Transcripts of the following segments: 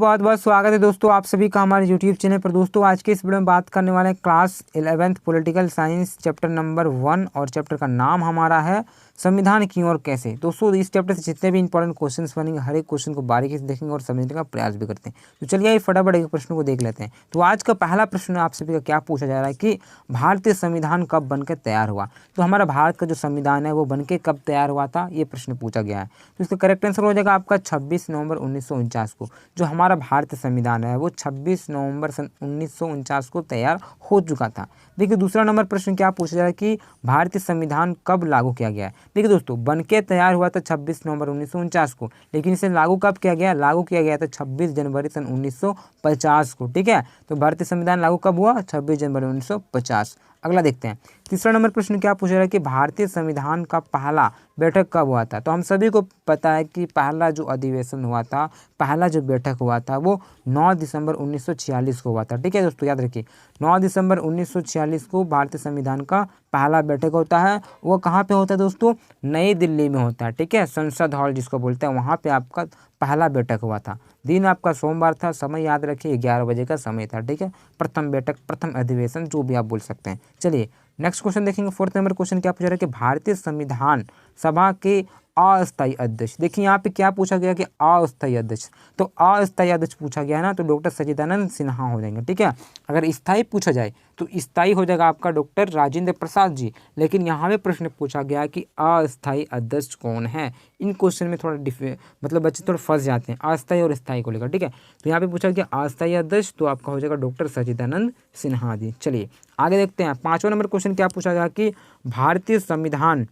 बहुत बहुत स्वागत है दोस्तों आप सभी का हमारे यूट्यूब चैनल पर। दोस्तों आज के इस वीडियो में बात करने वाले हैं class 11th political science chapter number 1 और चैप्टर का नाम हमारा है संविधान क्यों और कैसे। दोस्तों इस चैप्टर से जितने भी इंपॉर्टेंट क्वेश्चंस बनेंगे हर एक क्वेश्चन को बारीकी से देखेंगे और समझने का प्रयास भी करते हैं। तो चलिए फटाफट एक प्रश्न को देख लेते हैं। तो आज का पहला प्रश्न आप सभी का क्या पूछा जा रहा है कि भारतीय संविधान कब बनकर तैयार हुआ। तो हमारा भारत का जो संविधान है वो बनके कब तैयार हुआ था, ये प्रश्न पूछा गया है। तो इसका करेक्ट आंसर हो जाएगा आपका 26 नवंबर 1949 को। जो हमारा भारतीय संविधान है वो 26 नवंबर सन 1949 को तैयार हो चुका था। देखिए दूसरा नंबर प्रश्न क्या पूछा जा रहा है कि भारतीय संविधान कब लागू किया गया है। देखिए दोस्तों बनके तैयार हुआ था 26 नवंबर 1949 को, लेकिन इसे लागू कब किया गया, लागू किया गया था 26 जनवरी सन 1950 को। ठीक है, तो भारतीय संविधान लागू कब हुआ, 26 जनवरी 1950। अगला देखते हैं तीसरा नंबर प्रश्न क्या पूछ रहा है कि भारतीय संविधान का पहला बैठक कब हुआ था। तो हम सभी को पता है कि पहला जो अधिवेशन हुआ था, पहला जो बैठक हुआ था वो 9 दिसंबर 1946 को हुआ था। ठीक है दोस्तों याद रखिए 9 दिसंबर 1946 को भारतीय संविधान का पहला बैठक होता है। वो कहाँ पे होता है दोस्तों, नई दिल्ली में होता है। ठीक है, संसद हॉल जिसको बोलते हैं, वहाँ पे आपका पहला बैठक हुआ था। दिन आपका सोमवार था, समय याद रखिए 11 बजे का समय था। ठीक है, प्रथम बैठक, प्रथम अधिवेशन, जो भी आप बोल सकते हैं। चलिए नेक्स्ट क्वेश्चन देखेंगे। फोर्थ नंबर क्वेश्चन क्या पूछा रहा है कि भारतीय संविधान सभा के अस्थायी अध्यक्ष। देखिए यहाँ पे क्या पूछा गया कि अस्थायी अध्यक्ष, तो अस्थायी अध्यक्ष पूछा गया है ना, तो डॉक्टर सच्चिदानंद सिन्हा हो जाएंगे। ठीक है, अगर स्थायी पूछा जाए तो स्थायी हो जाएगा आपका डॉक्टर राजेंद्र प्रसाद जी। लेकिन यहाँ पे प्रश्न पूछा गया कि अस्थायी अध्यक्ष कौन है। इन क्वेश्चन में थोड़ा मतलब बच्चे थोड़ा फंस जाते हैं अस्थायी और स्थायी को लेकर। ठीक है, तो यहाँ पे पूछा गया अस्थायी अध्यक्ष, तो आपका हो जाएगा डॉक्टर सच्चिदानंद सिन्हा जी। चलिए आगे देखते हैं। पांचवा नंबर क्वेश्चन क्या पूछा गया कि भारतीय संविधान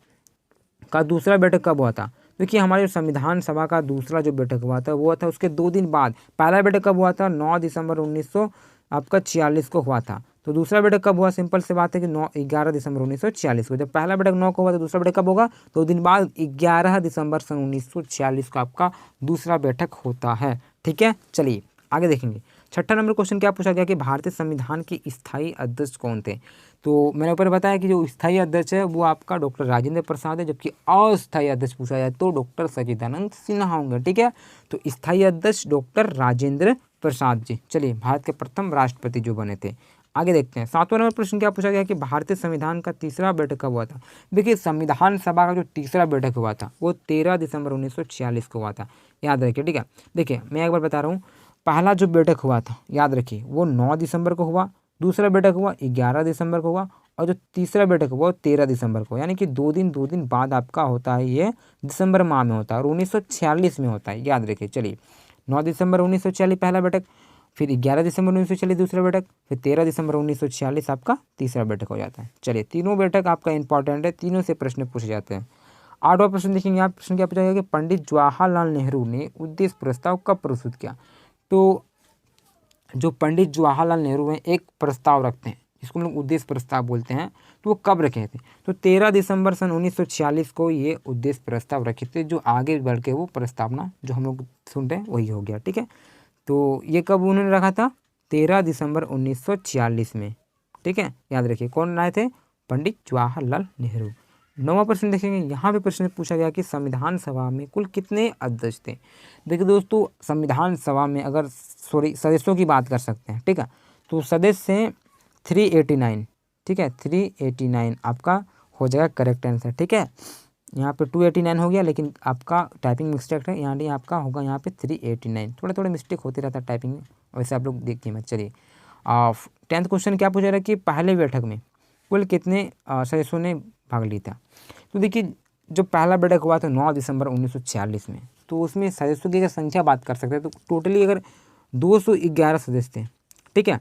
का दूसरा बैठक कब हुआ था। देखिए हमारे संविधान सभा का दूसरा जो बैठक हुआ था वो था उसके 2 दिन बाद। पहला बैठक कब हुआ था, 9 दिसंबर 1946 को हुआ था। तो दूसरा बैठक कब हुआ, सिंपल से बात है कि 11 दिसंबर 1946 को। जब पहला बैठक 9 को हुआ तो दूसरा बैठक कब होगा, 2 दिन बाद 11 दिसंबर सन 1946 को आपका दूसरा बैठक होता है। ठीक है, चलिए आगे देखेंगे। छठा नंबर क्वेश्चन क्या पूछा गया कि भारतीय संविधान के स्थायी अध्यक्ष कौन थे। तो मैंने ऊपर बताया कि जो स्थायी अध्यक्ष है वो आपका डॉक्टर राजेंद्र प्रसाद है, जबकि अस्थायी अध्यक्ष पूछा जाए तो डॉक्टर सच्चिदानंद सिन्हा होंगे। ठीक है, तो स्थायी अध्यक्ष डॉक्टर राजेंद्र प्रसाद जी। चलिए भारत के प्रथम राष्ट्रपति जो बने थे। आगे देखते हैं। सातवां नंबर प्रश्न क्या पूछा गया कि भारतीय संविधान का तीसरा बैठक कब हुआ था। देखिए संविधान सभा का जो तीसरा बैठक हुआ था वो 13 दिसंबर 1946 को हुआ था, याद रखिए। ठीक है, देखिए मैं एक बार बता रहा हूँ, पहला जो बैठक हुआ था याद रखिए वो 9 दिसंबर को हुआ, दूसरा बैठक हुआ 11 दिसंबर को हुआ, और जो तीसरा बैठक हुआ वो 13 दिसंबर को, यानी कि 2 दिन बाद आपका होता है, ये दिसंबर माह में होता है और 1946 में होता है, याद रखिए। चलिए 9 दिसंबर 1946 पहला बैठक, फिर 11 दिसंबर 1946 दूसरा बैठक, फिर 13 दिसंबर 1946 आपका तीसरा बैठक हो जाता है। चलिए तीनों बैठक आपका इंपॉर्टेंट है, तीनों से प्रश्न पूछे जाते हैं। आठवां प्रश्न देखेंगे। यहाँ प्रश्न क्या पूछा गया कि पंडित जवाहरलाल नेहरू ने उद्देश्य प्रस्ताव कब प्रस्तुत किया। तो जो पंडित जवाहरलाल नेहरू हैं एक प्रस्ताव रखते हैं जिसको हम लोग उद्देश्य प्रस्ताव बोलते हैं, तो वो कब रखे थे, तो 13 दिसंबर सन 1946 को ये उद्देश्य प्रस्ताव रखे थे। जो आगे बढ़ के वो प्रस्तावना जो हम लोग सुन रहे हैं वही हो गया। ठीक है, तो ये कब उन्होंने रखा था, 13 दिसंबर 1946 में। ठीक है, याद रखिए कौन लाए थे, पंडित जवाहरलाल नेहरू। 9वां प्रश्न देखेंगे। यहाँ पे प्रश्न पूछा गया कि संविधान सभा में कुल कितने अध्यक्ष थे। देखिए दोस्तों संविधान सभा में अगर सदस्यों की बात कर सकते हैं, ठीक है, तो सदस्य हैं 389। ठीक है, 389 आपका हो जाएगा करेक्ट आंसर। ठीक है, यहाँ पे 289 हो गया, लेकिन आपका टाइपिंग मिस्टेक है, यहाँ आपका होगा यहाँ पे 389। थोड़ा मिस्टेक होते रहता है टाइपिंग में, वैसे आप लोग देखिए मत। चलिए 10th क्वेश्चन क्या पूछा रहा है कि पहले बैठक में कुल कितने सदस्यों ने भाग लिया था। तो देखिए जो पहला बैठक हुआ था 9 दिसंबर 1946 में, तो उसमें सदस्यों की अगर संख्या बात कर सकते हैं तो टोटली अगर 211 सदस्य थे। ठीक है,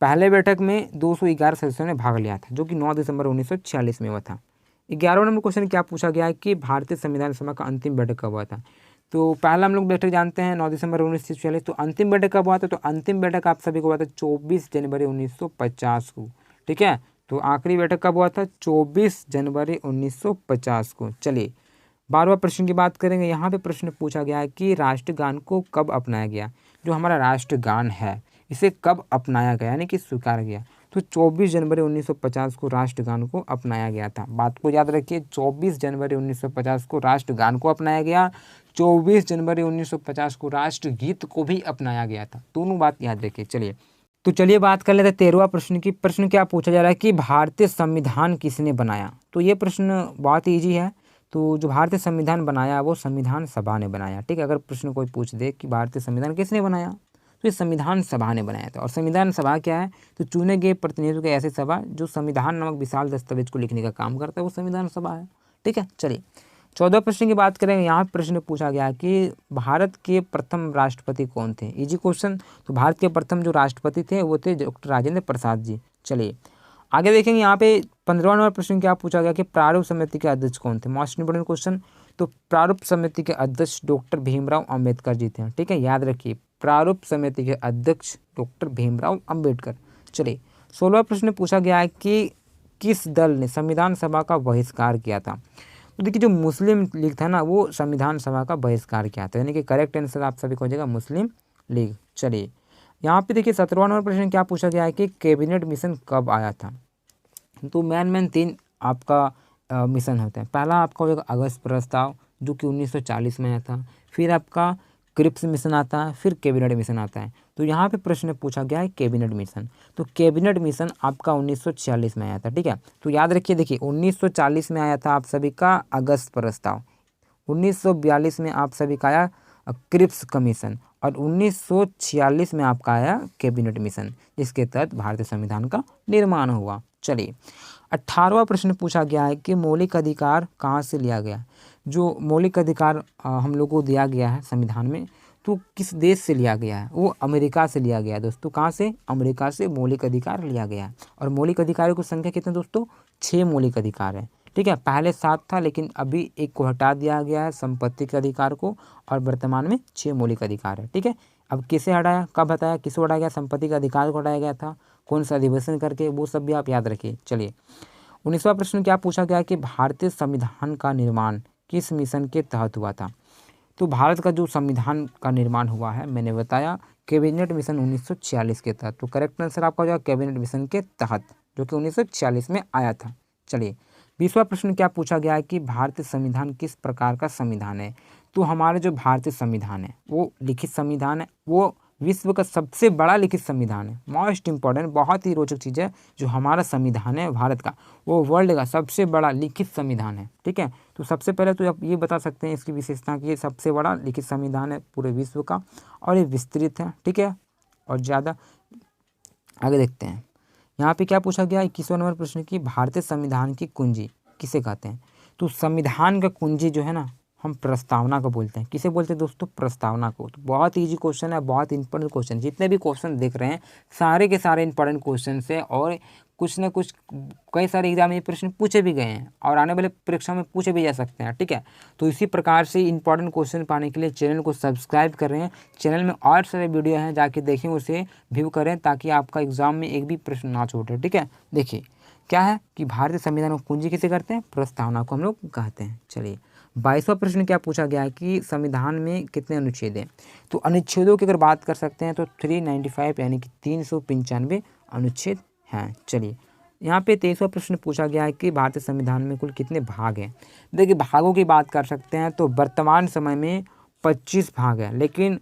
पहले बैठक में 211 सदस्यों ने भाग लिया था, जो कि 9 दिसंबर 1946 में हुआ था। 11वां नंबर क्वेश्चन क्या पूछा गया है कि भारतीय संविधान सभा का अंतिम बैठक कब हुआ था। तो पहला हम लोग बैठक जानते हैं 9 दिसंबर 1946, तो अंतिम बैठक कब हुआ था, तो अंतिम बैठक आप सभी को हुआ था 24 जनवरी 1950 को। ठीक है, तो आखिरी बैठक कब हुआ था, 24 जनवरी 1950 को। चलिए 12वां प्रश्न की बात करेंगे। यहाँ पे प्रश्न पूछा गया है कि राष्ट्रगान को कब अपनाया गया। जो हमारा राष्ट्रगान है इसे कब अपनाया गया, यानी कि स्वीकार किया, तो 24 जनवरी 1950 को राष्ट्रगान को अपनाया गया था। बात को याद रखिए, 24 जनवरी 1950 को राष्ट्रगान को अपनाया गया, 24 जनवरी 1950 को राष्ट्रगीत को भी अपनाया गया था। दोनों बात याद रखिए। चलिए बात कर लेते हैं 13वां प्रश्न की। प्रश्न क्या पूछा जा रहा है कि भारतीय संविधान किसने बनाया। तो ये प्रश्न बहुत ईजी है। तो जो भारतीय संविधान बनाया वो संविधान सभा ने बनाया। ठीक है, अगर प्रश्न कोई पूछ दे कि भारतीय संविधान किसने बनाया तो ये संविधान सभा ने बनाया था। और संविधान सभा क्या है, तो चुने गए प्रतिनिधियों की ऐसी सभा जो संविधान नामक विशाल दस्तावेज को लिखने का काम करता है, वो संविधान सभा है। ठीक है, चलिए 14 प्रश्न की बात करेंगे। यहाँ प्रश्न पूछा गया कि भारत के प्रथम राष्ट्रपति कौन थे। Easy question. तो भारत के प्रथम जो राष्ट्रपति थे वो थे डॉक्टर राजेंद्र प्रसाद जी। चलिए आगे देखेंगे। यहाँ पे 15वां नंबर प्रश्न क्या पूछा गया कि प्रारूप समिति के अध्यक्ष कौन थे। Most important question. तो प्रारूप समिति के अध्यक्ष डॉक्टर भीमराव अंबेडकर जी थे। ठीक है, याद रखिए, प्रारूप समिति के अध्यक्ष डॉक्टर भीमराव अंबेडकर। चलिए 16वां प्रश्न पूछा गया है कि किस दल ने संविधान सभा का बहिष्कार किया था। तो देखिए जो मुस्लिम लीग था ना वो संविधान सभा का बहिष्कार किया था, यानी कि करेक्ट आंसर आप सभी को हो जाएगा मुस्लिम लीग। चलिए यहाँ पे देखिए 17वां नंबर प्रश्न क्या पूछा गया है कि कैबिनेट मिशन कब आया था। तो मेन 3 आपका मिशन होते हैं। पहला आपका हो जाएगा अगस्त प्रस्ताव जो कि 1940 में आया था। फिर आपका क्रिप्स मिशन आता है, फिर कैबिनेट मिशन आता है। तो यहाँ पे प्रश्न पूछा गया है कैबिनेट मिशन। तो कैबिनेट मिशन आपका 1946 में आया था। ठीक है, तो याद रखिए, देखिए 1940 में आया था आप सभी का अगस्त प्रस्ताव, 1942 में आप सभी का आया क्रिप्स कमीशन और 1946 में आपका आया कैबिनेट मिशन, जिसके तहत भारतीय संविधान का निर्माण हुआ। चलिए 18वां प्रश्न पूछा गया है कि मौलिक अधिकार कहाँ से लिया गया। जो मौलिक अधिकार हम लोग को दिया गया है संविधान में, तो किस देश से लिया गया है, वो अमेरिका से लिया गया है दोस्तों। कहाँ से, अमेरिका से मौलिक अधिकार लिया गया है। और मौलिक अधिकारों की संख्या कितने दोस्तों, 6 मौलिक अधिकार है। ठीक है, पहले 7 था लेकिन अभी 1 को हटा दिया गया है, संपत्ति के अधिकार को, और वर्तमान में 6 मौलिक अधिकार है। ठीक है, अब किसे हटाया, कब हटाया, किसको हटाया गया, संपत्ति के अधिकार को हटाया गया था, कौन सा अधिवेशन करके, वो सब भी आप याद रखिए। चलिए 19वां प्रश्न क्या पूछा गया कि भारतीय संविधान का निर्माण किस मिशन के तहत हुआ था। तो भारत का जो संविधान का निर्माण हुआ है मैंने बताया कैबिनेट मिशन 1946 के तहत। तो करेक्ट आंसर आपका हो जाएगा कैबिनेट मिशन के तहत, जो कि 1946 में आया था। चलिए 20वां प्रश्न क्या पूछा गया है कि भारतीय संविधान किस प्रकार का संविधान है। तो हमारे जो भारतीय संविधान है वो लिखित संविधान है, वो विश्व का सबसे बड़ा लिखित संविधान है। मोस्ट इंपॉर्टेंट, बहुत ही रोचक चीज़ है, जो हमारा संविधान है भारत का वो वर्ल्ड का सबसे बड़ा लिखित संविधान है। ठीक है, तो सबसे पहले तो आप ये बता सकते हैं इसकी विशेषता कि ये सबसे बड़ा लिखित संविधान है पूरे विश्व का, और ये विस्तृत है। ठीक है, और ज़्यादा आगे देखते हैं। यहाँ पे क्या पूछा गया 21वां नंबर प्रश्न की भारतीय संविधान की कुंजी किसे कहते हैं। तो संविधान का कुंजी जो है ना हम प्रस्तावना को बोलते हैं। किसे बोलते हैं दोस्तों, प्रस्तावना को। तो बहुत इजी क्वेश्चन है, बहुत इंपॉर्टेंट क्वेश्चन। जितने भी क्वेश्चन देख रहे हैं सारे के सारे इंपॉर्टेंट क्वेश्चन है, और कुछ ना कुछ कई सारे एग्जाम में प्रश्न पूछे भी गए हैं और आने वाले परीक्षा में पूछे भी जा सकते हैं। ठीक है, तो इसी प्रकार से इंपॉर्टेंट क्वेश्चन पाने के लिए चैनल को सब्सक्राइब कर रहे हैं। चैनल में और सारे वीडियो हैं, जाके देखें, उसे व्यू करें, ताकि आपका एग्जाम में एक भी प्रश्न ना छूटे। ठीक है, देखिए क्या है कि भारतीय संविधान को कुंजी किसे करते हैं, प्रस्तावना को हम लोग कहते हैं। चलिए 22वां प्रश्न क्या पूछा गया है कि संविधान में कितने अनुच्छेद हैं। तो अनुच्छेदों की अगर बात कर सकते हैं तो 395 यानी कि 395 अनुच्छेद हैं। चलिए यहाँ पे 23वां प्रश्न पूछा गया है कि भारतीय संविधान में कुल कितने भाग हैं। देखिए भागों की बात कर सकते हैं तो वर्तमान समय में 25 भाग हैं, लेकिन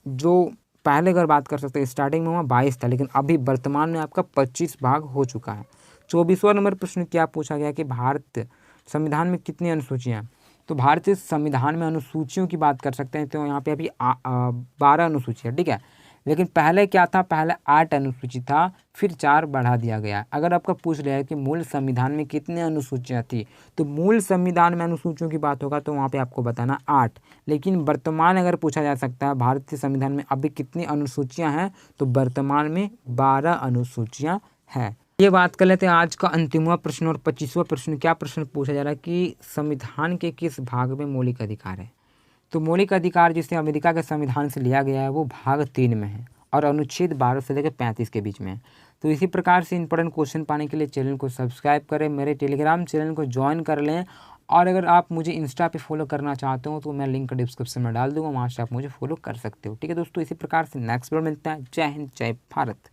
जो पहले अगर बात कर सकते हैं स्टार्टिंग में वहाँ 22 था, लेकिन अभी वर्तमान में आपका 25 भाग हो चुका है। 24वां नंबर प्रश्न क्या पूछा गया कि भारत संविधान में कितनी अनुसूचियाँ हैं। तो भारतीय संविधान में अनुसूचियों की बात कर सकते हैं तो यहाँ पे अभी 12 अनुसूचियाँ। ठीक है, लेकिन पहले क्या था, पहले 8 अनुसूची था, फिर 4 बढ़ा दिया गया। अगर आपका पूछ रहा है कि मूल संविधान में कितने अनुसूचियाँ थी, तो मूल संविधान में अनुसूचियों की बात होगा तो वहाँ पे आपको बताना 8। लेकिन वर्तमान अगर पूछा जा सकता है भारतीय संविधान में अभी कितनी अनुसूचियाँ हैं, तो वर्तमान में 12 अनुसूचियाँ हैं। ये बात कर लेते हैं आज का अंतिमवां प्रश्न और 25वां प्रश्न। क्या प्रश्न पूछा जा रहा है कि संविधान के किस भाग में मौलिक अधिकार है। तो मौलिक अधिकार जिसे अमेरिका के संविधान से लिया गया है वो भाग 3 में है और अनुच्छेद 12 से लेकर 35 के बीच में है। तो इसी प्रकार से इंपॉर्टेंट क्वेश्चन पाने के लिए चैनल को सब्सक्राइब करें, मेरे टेलीग्राम चैनल को ज्वाइन कर लें, और अगर आप मुझे इंस्टा पे फॉलो करना चाहते हो तो मैं लिंक डिस्क्रिप्शन में डाल दूँगा, वहाँ से आप मुझे फॉलो कर सकते हो। ठीक है दोस्तों, इसी प्रकार से नेक्स्ट वीडियो मिलता है। जय हिंद, जय भारत।